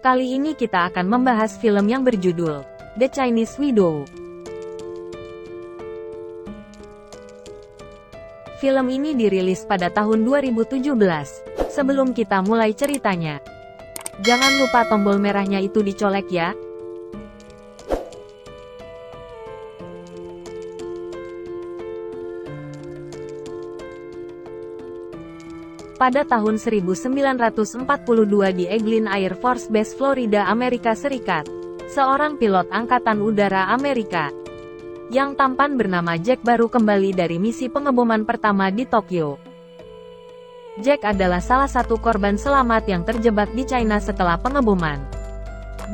Kali ini kita akan membahas film yang berjudul The Chinese Widow. Film ini dirilis pada tahun 2017. Sebelum kita mulai ceritanya, jangan lupa tombol merahnya itu dicolek ya. Pada tahun 1942 di Eglin Air Force Base, Florida, Amerika Serikat, seorang pilot Angkatan Udara Amerika yang tampan bernama Jack baru kembali dari misi pengeboman pertama di Tokyo. Jack adalah salah satu korban selamat yang terjebak di China setelah pengeboman.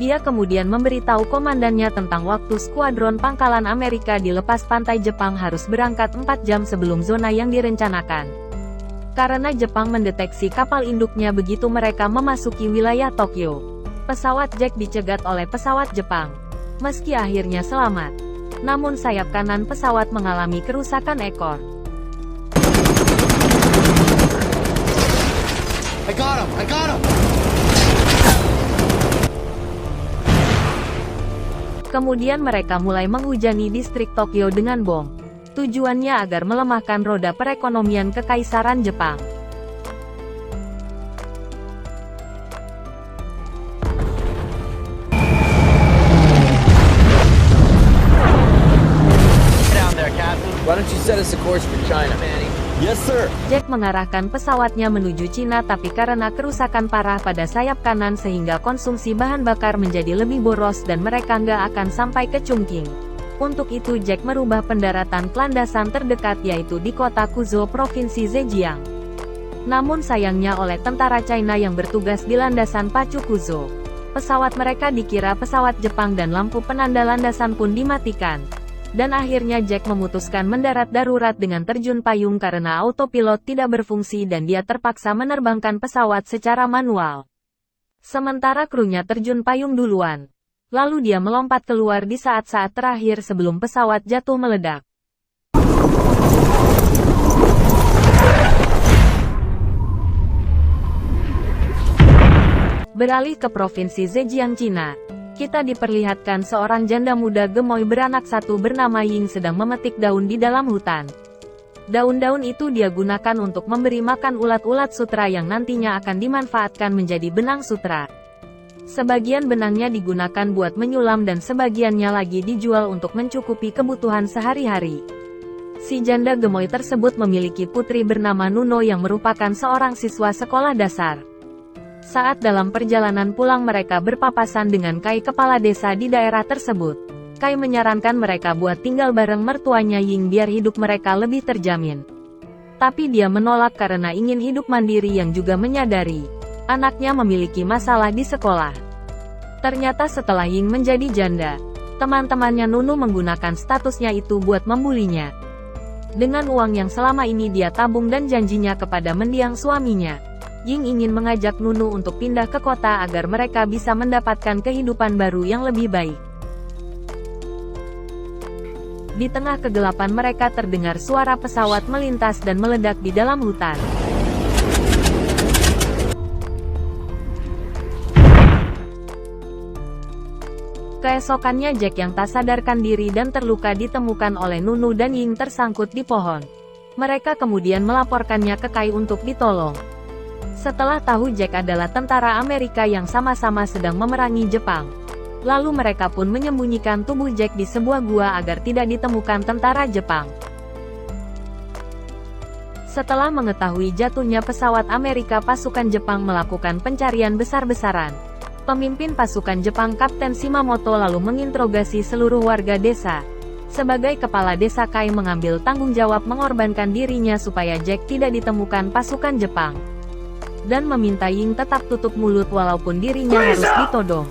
Dia kemudian memberitahu komandannya tentang waktu skuadron pangkalan Amerika di lepas pantai Jepang harus berangkat 4 jam sebelum zona yang direncanakan. Karena Jepang mendeteksi kapal induknya begitu mereka memasuki wilayah Tokyo. Pesawat Jack dicegat oleh pesawat Jepang. Meski akhirnya selamat, namun sayap kanan pesawat mengalami kerusakan ekor. I got him! Kemudian mereka mulai menghujani distrik Tokyo dengan bom. Tujuannya agar melemahkan roda perekonomian Kekaisaran Jepang. Why don't you set us a course for China, Manny? Yes, sir. Jack mengarahkan pesawatnya menuju Cina, tapi karena kerusakan parah pada sayap kanan sehingga konsumsi bahan bakar menjadi lebih boros dan mereka nggak akan sampai ke Chungking. Untuk itu Jack merubah pendaratan landasan terdekat yaitu di kota Kuzhou, Provinsi Zhejiang. Namun sayangnya oleh tentara China yang bertugas di landasan pacu Kuzhou, pesawat mereka dikira pesawat Jepang dan lampu penanda landasan pun dimatikan. Dan akhirnya Jack memutuskan mendarat darurat dengan terjun payung karena autopilot tidak berfungsi dan dia terpaksa menerbangkan pesawat secara manual. Sementara krunya terjun payung duluan. Lalu dia melompat keluar di saat-saat terakhir sebelum pesawat jatuh meledak. Beralih ke Provinsi Zhejiang, Cina. Kita diperlihatkan seorang janda muda gemoy beranak satu bernama Ying sedang memetik daun di dalam hutan. Daun-daun itu dia gunakan untuk memberi makan ulat-ulat sutra yang nantinya akan dimanfaatkan menjadi benang sutra. Sebagian benangnya digunakan buat menyulam dan sebagiannya lagi dijual untuk mencukupi kebutuhan sehari-hari. Si janda gemoy tersebut memiliki putri bernama Nuno yang merupakan seorang siswa sekolah dasar. Saat dalam perjalanan pulang mereka berpapasan dengan Kai, kepala desa di daerah tersebut. Kai menyarankan mereka buat tinggal bareng mertuanya Ying biar hidup mereka lebih terjamin. Tapi dia menolak karena ingin hidup mandiri yang juga menyadari anaknya memiliki masalah di sekolah. Ternyata setelah Ying menjadi janda, teman-temannya Nunu menggunakan statusnya itu buat membulinya. Dengan uang yang selama ini dia tabung dan janjinya kepada mendiang suaminya, Ying ingin mengajak Nunu untuk pindah ke kota agar mereka bisa mendapatkan kehidupan baru yang lebih baik. Di tengah kegelapan mereka terdengar suara pesawat melintas dan meledak di dalam hutan. Keesokannya Jack yang tak sadarkan diri dan terluka ditemukan oleh Nunu dan Ying tersangkut di pohon. Mereka kemudian melaporkannya ke Kai untuk ditolong. Setelah tahu Jack adalah tentara Amerika yang sama-sama sedang memerangi Jepang, lalu mereka pun menyembunyikan tubuh Jack di sebuah gua agar tidak ditemukan tentara Jepang. Setelah mengetahui jatuhnya pesawat Amerika, pasukan Jepang melakukan pencarian besar-besaran. Pemimpin pasukan Jepang Kapten Shimamoto lalu menginterogasi seluruh warga desa. Sebagai kepala desa, Kai mengambil tanggung jawab mengorbankan dirinya supaya Jack tidak ditemukan pasukan Jepang. Dan meminta Ying tetap tutup mulut walaupun dirinya harus ditodong. "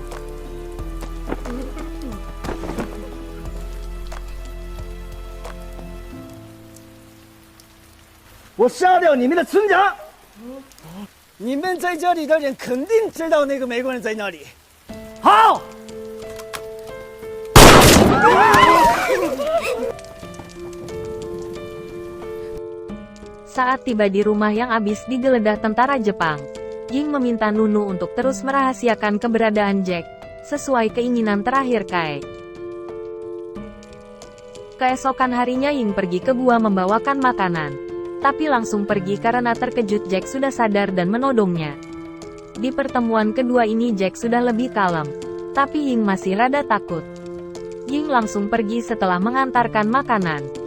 我杀掉你们的村长！你们在这里的人肯定知道那个美国人在那里。好！" Saat tiba di rumah yang habis digeledah tentara Jepang, Ying meminta Nunu untuk terus merahasiakan keberadaan Jack, sesuai keinginan terakhir Kai. Keesokan harinya Ying pergi ke gua membawakan makanan, tapi langsung pergi karena terkejut Jack sudah sadar dan menodongnya. Di pertemuan kedua ini Jack sudah lebih kalem, tapi Ying masih rada takut. Ying langsung pergi setelah mengantarkan makanan.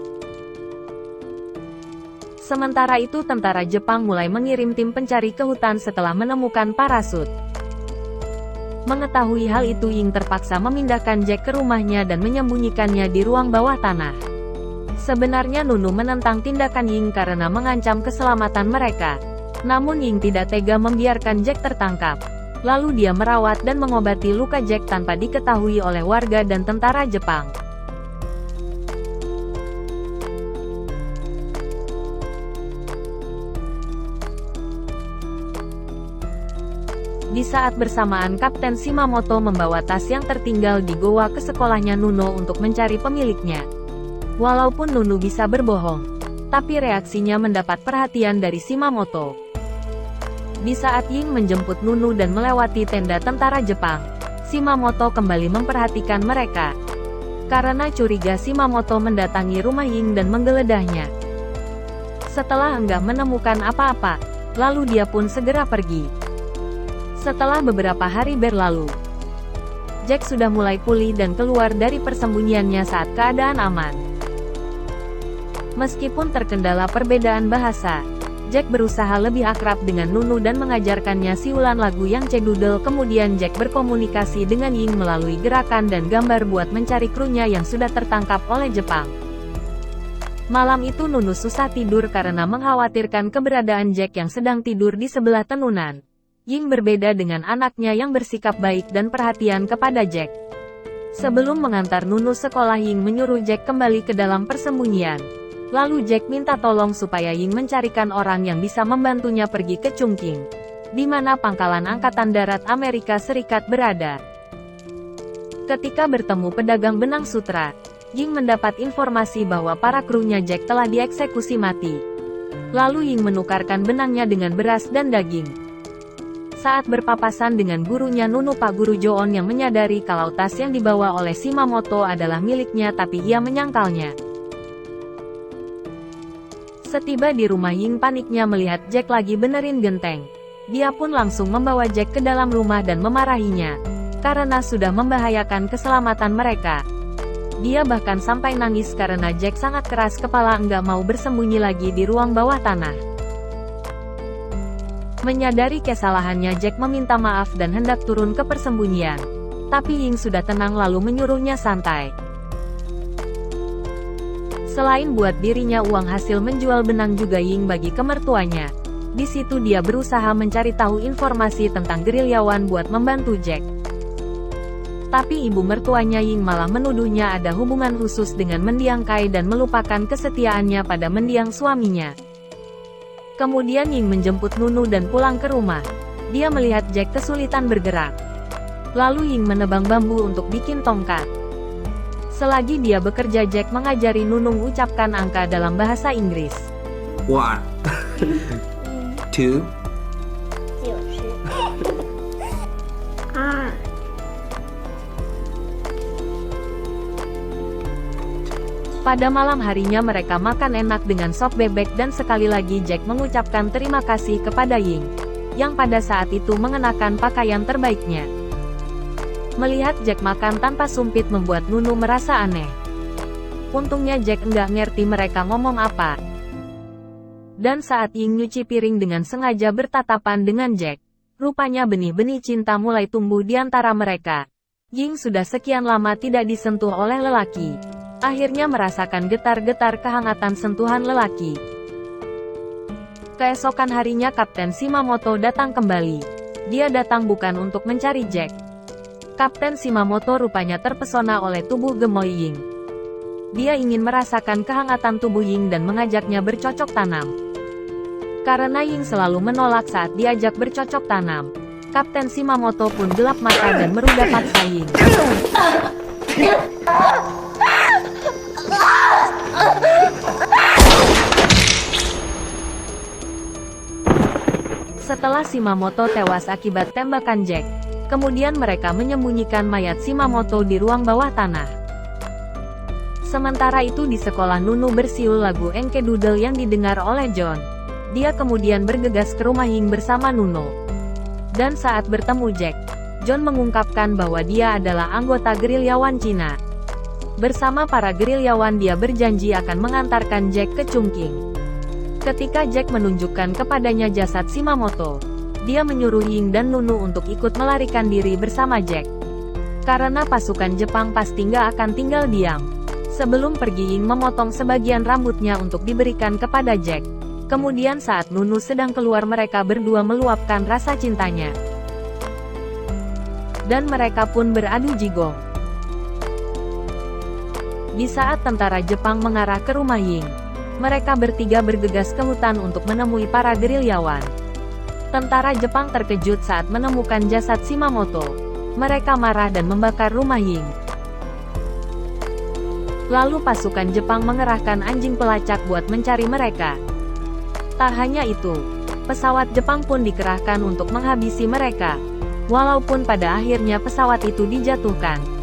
Sementara itu tentara Jepang mulai mengirim tim pencari ke hutan setelah menemukan parasut. Mengetahui hal itu Ying terpaksa memindahkan Jack ke rumahnya dan menyembunyikannya di ruang bawah tanah. Sebenarnya Nunu menentang tindakan Ying karena mengancam keselamatan mereka. Namun Ying tidak tega membiarkan Jack tertangkap. Lalu dia merawat dan mengobati luka Jack tanpa diketahui oleh warga dan tentara Jepang. Di saat bersamaan Kapten Shimamoto membawa tas yang tertinggal di goa ke sekolahnya Nuno untuk mencari pemiliknya. Walaupun Nunu bisa berbohong, tapi reaksinya mendapat perhatian dari Shimamoto. Di saat Ying menjemput Nunu dan melewati tenda tentara Jepang, Shimamoto kembali memperhatikan mereka. Karena curiga Shimamoto mendatangi rumah Ying dan menggeledahnya. Setelah enggak menemukan apa-apa, lalu dia pun segera pergi. Setelah beberapa hari berlalu, Jack sudah mulai pulih dan keluar dari persembunyiannya saat keadaan aman. Meskipun terkendala perbedaan bahasa, Jack berusaha lebih akrab dengan Nunu dan mengajarkannya siulan lagu yang cedudel. Kemudian Jack berkomunikasi dengan Ying melalui gerakan dan gambar buat mencari krunya yang sudah tertangkap oleh Jepang. Malam itu Nunu susah tidur karena mengkhawatirkan keberadaan Jack yang sedang tidur di sebelah tenunan. Ying berbeda dengan anaknya yang bersikap baik dan perhatian kepada Jack. Sebelum mengantar Nunu sekolah Ying menyuruh Jack kembali ke dalam persembunyian. Lalu Jack minta tolong supaya Ying mencarikan orang yang bisa membantunya pergi ke Chungking, di mana pangkalan Angkatan Darat Amerika Serikat berada. Ketika bertemu pedagang benang sutra, Ying mendapat informasi bahwa para krunya Jack telah dieksekusi mati. Lalu Ying menukarkan benangnya dengan beras dan daging. Saat berpapasan dengan gurunya Nunu, Pak Guru Joon yang menyadari kalau tas yang dibawa oleh Shimamoto adalah miliknya, tapi ia menyangkalnya. Setiba di rumah Ying paniknya melihat Jack lagi benerin genteng. Dia pun langsung membawa Jack ke dalam rumah dan memarahinya, karena sudah membahayakan keselamatan mereka. Dia bahkan sampai nangis karena Jack sangat keras kepala enggak mau bersembunyi lagi di ruang bawah tanah. Menyadari kesalahannya Jack meminta maaf dan hendak turun ke persembunyian. Tapi Ying sudah tenang lalu menyuruhnya santai. Selain buat dirinya uang hasil menjual benang juga Ying bagi ke mertuanya. Di situ dia berusaha mencari tahu informasi tentang gerilyawan buat membantu Jack. Tapi ibu mertuanya Ying malah menuduhnya ada hubungan khusus dengan mendiang Kai dan melupakan kesetiaannya pada mendiang suaminya. Kemudian Ying menjemput Nunu dan pulang ke rumah. Dia melihat Jack kesulitan bergerak. Lalu Ying menebang bambu untuk bikin tongkat. Selagi dia bekerja, Jack mengajari Nunu mengucapkan angka dalam bahasa Inggris. 1, 2, Pada malam harinya mereka makan enak dengan sop bebek dan sekali lagi Jack mengucapkan terima kasih kepada Ying, yang pada saat itu mengenakan pakaian terbaiknya. Melihat Jack makan tanpa sumpit membuat Nunu merasa aneh. Untungnya Jack enggak ngerti mereka ngomong apa. Dan saat Ying nyuci piring dengan sengaja bertatapan dengan Jack, rupanya benih-benih cinta mulai tumbuh di antara mereka. Ying sudah sekian lama tidak disentuh oleh lelaki. Akhirnya merasakan getar-getar kehangatan sentuhan lelaki. Keesokan harinya Kapten Shimamoto datang kembali. Dia datang bukan untuk mencari Jack. Kapten Shimamoto rupanya terpesona oleh tubuh gemoy Ying. Dia ingin merasakan kehangatan tubuh Ying dan mengajaknya bercocok tanam. Karena Ying selalu menolak saat diajak bercocok tanam, Kapten Shimamoto pun gelap mata dan merudah paksa Ying. Setelah Shimamoto tewas akibat tembakan Jack, kemudian mereka menyembunyikan mayat Shimamoto di ruang bawah tanah. Sementara itu di sekolah Nunu bersiul lagu Enkedoodle yang didengar oleh John. Dia kemudian bergegas ke rumah Ying bersama Nuno. Dan saat bertemu Jack, John mengungkapkan bahwa dia adalah anggota gerilyawan Cina. Bersama para gerilyawan dia berjanji akan mengantarkan Jack ke Chungking. Ketika Jack menunjukkan kepadanya jasad Shimamoto, dia menyuruh Ying dan Nunu untuk ikut melarikan diri bersama Jack. Karena pasukan Jepang pasti nggak akan tinggal diam. Sebelum pergi Ying memotong sebagian rambutnya untuk diberikan kepada Jack. Kemudian saat Nunu sedang keluar mereka berdua meluapkan rasa cintanya. Dan mereka pun beradu jigong. Di saat tentara Jepang mengarah ke rumah Ying, mereka bertiga bergegas ke hutan untuk menemui para gerilyawan. Tentara Jepang terkejut saat menemukan jasad Shimamoto. Mereka marah dan membakar rumah Ying. Lalu pasukan Jepang mengerahkan anjing pelacak buat mencari mereka. Tak hanya itu, pesawat Jepang pun dikerahkan untuk menghabisi mereka. Walaupun pada akhirnya pesawat itu dijatuhkan.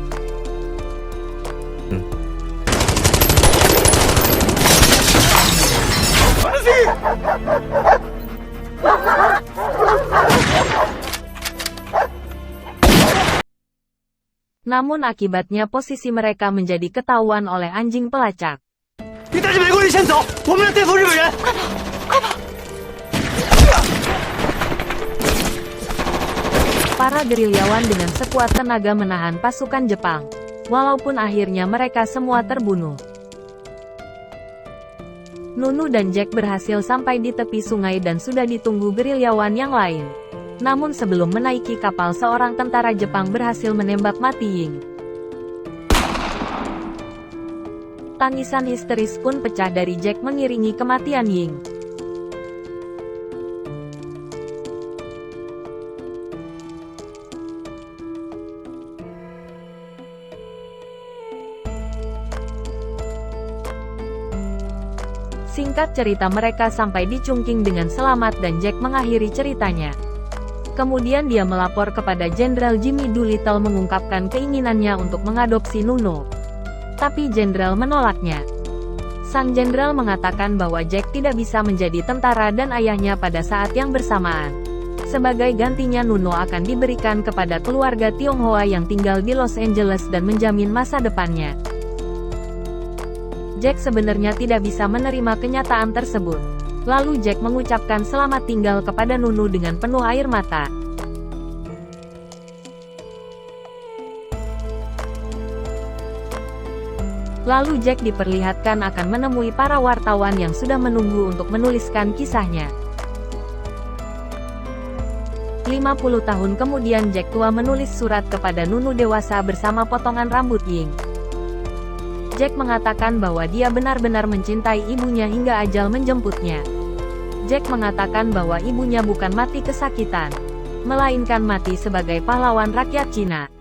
Namun akibatnya posisi mereka menjadi ketahuan oleh anjing pelacak. Para gerilyawan dengan sekuat tenaga menahan pasukan Jepang, walaupun akhirnya mereka semua terbunuh. Nunu dan Jack berhasil sampai di tepi sungai dan sudah ditunggu gerilyawan yang lain. Namun sebelum menaiki kapal seorang tentara Jepang berhasil menembak mati Ying. Tangisan histeris pun pecah dari Jack mengiringi kematian Ying. Singkat cerita mereka sampai di Chungking dengan selamat dan Jack mengakhiri ceritanya. Kemudian dia melapor kepada Jenderal Jimmy Doolittle mengungkapkan keinginannya untuk mengadopsi Nuno. Tapi Jenderal menolaknya. Sang Jenderal mengatakan bahwa Jack tidak bisa menjadi tentara dan ayahnya pada saat yang bersamaan. Sebagai gantinya Nuno akan diberikan kepada keluarga Tionghoa yang tinggal di Los Angeles dan menjamin masa depannya. Jack sebenarnya tidak bisa menerima kenyataan tersebut. Lalu Jack mengucapkan selamat tinggal kepada Nunu dengan penuh air mata. Lalu Jack diperlihatkan akan menemui para wartawan yang sudah menunggu untuk menuliskan kisahnya. 50 tahun kemudian Jack tua menulis surat kepada Nunu dewasa bersama potongan rambut Ying. Jack mengatakan bahwa dia benar-benar mencintai ibunya hingga ajal menjemputnya. Jack mengatakan bahwa ibunya bukan mati kesakitan, melainkan mati sebagai pahlawan rakyat Cina.